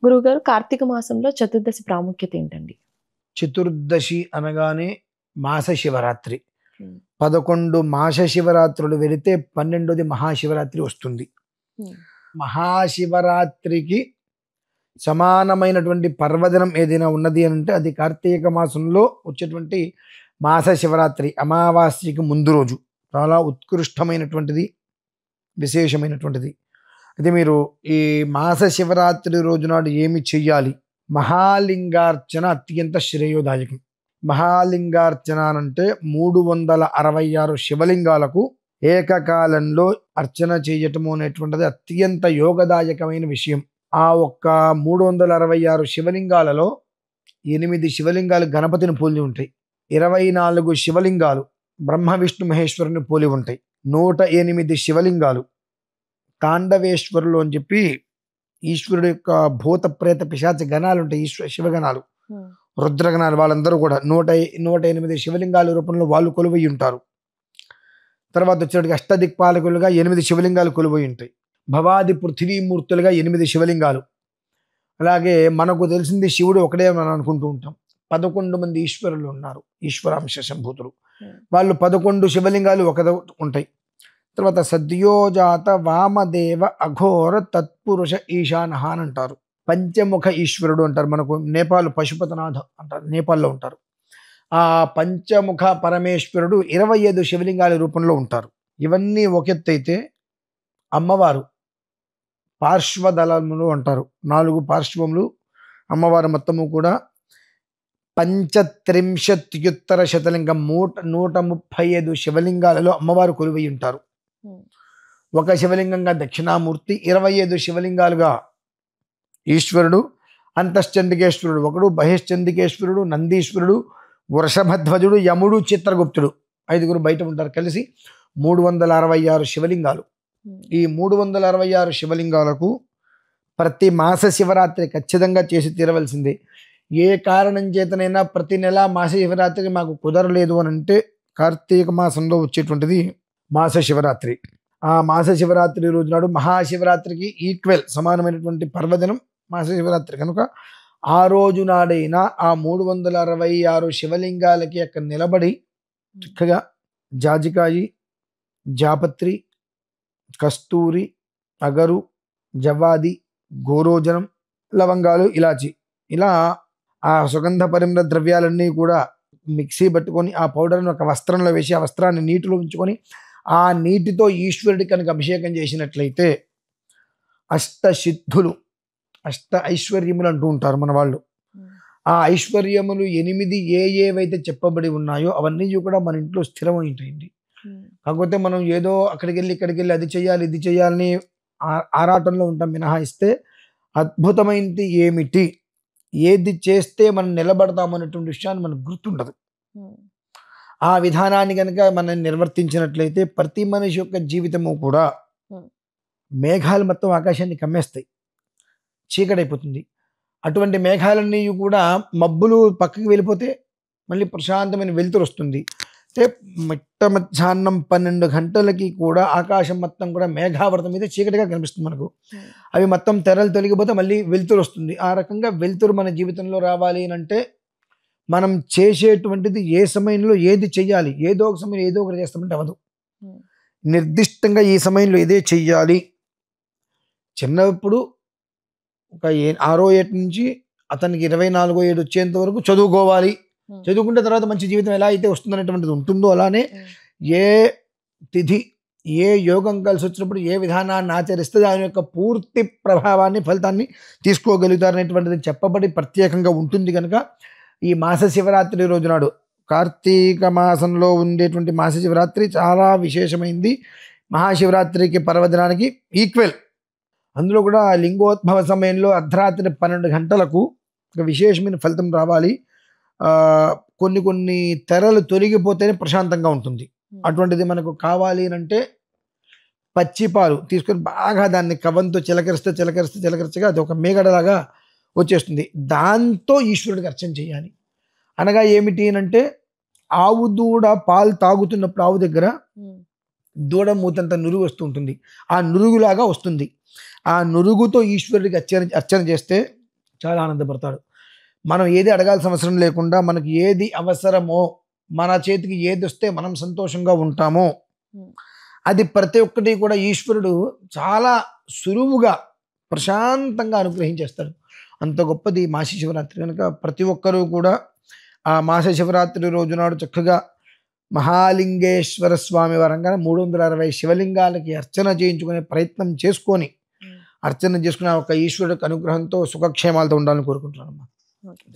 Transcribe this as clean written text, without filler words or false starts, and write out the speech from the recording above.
గురువుగారు కార్తీక మాసంలో చతుర్దశి ప్రాముఖ్యత ఏంటండి? చతుర్దశి అనగానే మాస శివరాత్రి. హ్మ్. 11 మాస శివరాత్రులు వెళితే 12ది మహాశివరాత్రి వస్తుంది. హ్మ్. మహాశివరాత్రికి సమానమైనటువంటి పర్వదినం ఏదైనా ఉన్నది అంటే అది కార్తీక మాసంలో వచ్చేటువంటి మాస శివరాత్రి అమావాస్యకి ముందు రోజు. చాలా ఉత్కృష్టమైనటువంటిది, విశేషమైనటువంటిది. అయితే మీరు ఈ మాస శివరాత్రి రోజు నాడు ఏమి చెయ్యాలి? మహాలింగార్చన అత్యంత శ్రేయోదాయకం. మహాలింగార్చన అంటే 366 శివలింగాలకు ఏకకాలంలో అర్చన చేయటము అనేటువంటిది అత్యంత యోగదాయకమైన విషయం. ఆ ఒక్క 366 శివలింగాలలో 8 శివలింగాలు గణపతిని పోలి ఉంటాయి. 24 శివలింగాలు బ్రహ్మ విష్ణు మహేశ్వరుని పోలి ఉంటాయి. 108 శివలింగాలు తాండవేశ్వరులు అని చెప్పి ఈశ్వరుడు యొక్క భూత ప్రేత పిశాచ గణాలు ఉంటాయి. శివగణాలు, రుద్రగణాలు, వాళ్ళందరూ కూడా 108 శివలింగాల రూపంలో వాళ్ళు కొలువై ఉంటారు. తర్వాత వచ్చేటికి అష్టదిక్పాలకులుగా 8 శివలింగాలు కొలువై ఉంటాయి. భవాది పృథివీమూర్తులుగా 8 శివలింగాలు. అలాగే మనకు తెలిసింది శివుడు ఒకడే మనం అనుకుంటూ ఉంటాం. 11 మంది ఈశ్వరులు ఉన్నారు, ఈశ్వరాంశ సంభూతులు. వాళ్ళు 11 శివలింగాలు ఒకదో ఉంటాయి. తర్వాత సద్యోజాత వామదేవ అఘోర తత్పురుష ఈశానహ అని అంటారు. పంచముఖ ఈశ్వరుడు అంటారు. మనకు నేపాల్ పశుపతినాథ అంటారు, నేపాల్లో ఉంటారు. ఆ పంచముఖ పరమేశ్వరుడు 25 శివలింగాల రూపంలో ఉంటారు. ఇవన్నీ ఒక ఎత్తు అయితే అమ్మవారు పార్శ్వదళములు అంటారు. 4 పార్శ్వములు అమ్మవారు మొత్తము కూడా 35 శతలింగం 135 శివలింగాలలో అమ్మవారు కొలువై ఉంటారు. ఒక శివలింగంగా దక్షిణామూర్తి, 25 శివలింగాలుగా ఈశ్వరుడు, అంతశ్చండికేశ్వరుడు ఒకడు, బహిశ్చండికేశ్వరుడు, నందీశ్వరుడు, వృషభధ్వజుడు, యముడు, చిత్రగుప్తుడు 5 బయట ఉంటారు. కలిసి 366 శివలింగాలు. ఈ 366 శివలింగాలకు ప్రతి మాస శివరాత్రి ఖచ్చితంగా చేసి తీరవలసిందే. ఏ కారణం చేతనైనా ప్రతి నెల మాస శివరాత్రికి మాకు కుదరలేదు అని అంటే కార్తీక మాసంలో వచ్చేటువంటిది మాస శివరాత్రి. ఆ మాస శివరాత్రి రోజు నాడు మహాశివరాత్రికి ఈక్వెల్ సమానమైనటువంటి పర్వదినం మాస శివరాత్రి కనుక ఆ రోజు నాడైనా ఆ 366 శివలింగాలకి అక్కడ నిలబడి చక్కగా జాజికాయి, జాపత్రి, కస్తూరి, అగరు, జవ్వాది, గోరోజనం, లవంగాలు, ఇలాచి, ఇలా ఆ సుగంధ పరిమళ ద్రవ్యాలన్నీ కూడా మిక్సీ పట్టుకొని ఆ పౌడర్ని ఒక వస్త్రంలో వేసి ఆ వస్త్రాన్ని నీటిలో ఉంచుకొని ఆ నీటితో ఈశ్వరుడి కనుక అభిషేకం చేసినట్లయితే అష్టసిద్ధులు, అష్ట ఐశ్వర్యములు అంటూ ఉంటారు మన వాళ్ళు. ఆ ఐశ్వర్యములు 8 ఏవైతే చెప్పబడి ఉన్నాయో అవన్నీ కూడా మన ఇంట్లో స్థిరమై ఉంటాయండి. కాకపోతే మనం ఏదో అక్కడికి వెళ్ళి ఇక్కడికి వెళ్ళి అది చేయాలి ఇది చేయాలని ఆరాటంలో ఉంటాం మినహాయిస్తే అద్భుతమైనది ఏమిటి, ఏది చేస్తే మనం నిలబడతామనేటువంటి విషయాన్ని మనకు గుర్తుండదు. ఆ విధానాన్ని కనుక మనం నిర్వర్తించినట్లయితే ప్రతి మనిషి యొక్క జీవితము కూడా మేఘాలు మొత్తం ఆకాశాన్ని కమ్మేస్తాయి, చీకటైపోతుంది. అటువంటి మేఘాలన్నీ కూడా మబ్బులు పక్కకి వెళ్ళిపోతే మళ్ళీ ప్రశాంతమైన వెలుతురు వస్తుంది. అంటే మిట్ట మధ్యాహ్నం 12 గంటలకి కూడా ఆకాశం మొత్తం కూడా మేఘావృతం మీద చీకటిగా కనిపిస్తుంది మనకు. అవి మొత్తం తెరలు తొలగిపోతే మళ్ళీ వెలుతురు వస్తుంది. ఆ రకంగా వెలుతురు మన జీవితంలో రావాలి అంటే మనం చేసేటువంటిది ఏ సమయంలో ఏది చెయ్యాలి, ఏదో ఒక సమయంలో ఏదో ఒకటి చేస్తామంటే అవ్వదు. నిర్దిష్టంగా ఈ సమయంలో ఇదే చెయ్యాలి. చిన్నప్పుడు ఒక 6వ ఏట నుంచి అతనికి 24వ ఏడు వచ్చేంత వరకు చదువుకోవాలి, చదువుకుంటే తర్వాత మంచి జీవితం ఎలా అయితే వస్తుందనేటువంటిది ఉంటుందో అలానే ఏ తిథి ఏ యోగం కలిసి వచ్చినప్పుడు ఏ విధానాన్ని ఆచరిస్తే దాని యొక్క పూర్తి ప్రభావాన్ని ఫలితాన్ని తీసుకోగలుగుతారనేటువంటిది చెప్పబడి ప్రత్యేకంగా ఉంటుంది. కనుక ఈ మాస శివరాత్రి రోజు నాడు కార్తీక మాసంలో ఉండేటువంటి మాస శివరాత్రి చాలా విశేషమైంది. మహాశివరాత్రికి పర్వదినానికి ఈక్వెల్. అందులో కూడా లింగోద్భవ సమయంలో అర్ధరాత్రి 12 గంటలకు ఒక విశేషమైన ఫలితం రావాలి. కొన్ని తెరలు తొలగిపోతేనే ప్రశాంతంగా ఉంటుంది. అటువంటిది మనకు కావాలి అంటే పచ్చిపాలు తీసుకొని బాగా దాన్ని కవంతో చిలకరిస్తగా అది ఒక మేగడలాగా వచ్చేస్తుంది. దాంతో ఈశ్వరుడికి అర్చన చేయాలి. అనగా ఏమిటి అంటే ఆవు దూడ పాలు తాగుతున్నప్పుడు ఆవు దగ్గర దూడ మూతంత నురుగు వస్తూ ఉంటుంది, ఆ నురుగులాగా వస్తుంది. ఆ నురుగుతో ఈశ్వరుడికి అర్చన చేస్తే చాలా ఆనందపడతాడు. మనం ఏది అడగాల్సిన అవసరం లేకుండా మనకి ఏది అవసరమో, మన చేతికి ఏది వస్తే మనం సంతోషంగా ఉంటామో, అది ప్రతి ఒక్కటి కూడా ఈశ్వరుడు చాలా సులువుగా ప్రశాంతంగా అనుగ్రహించేస్తాడు. అంత గొప్పది మాసి శివరాత్రి కనుక ప్రతి ఒక్కరూ కూడా ఆ మాస శివరాత్రి రోజు నాడు చక్కగా మహాలింగేశ్వర స్వామి వరంగానే 360 శివలింగాలకి అర్చన చేయించుకునే ప్రయత్నం చేసుకొని అర్చన చేసుకునే ఒక ఈశ్వరుడికి అనుగ్రహంతో సుఖక్షేమాలతో ఉండాలని కోరుకుంటున్నాను. ఓకే.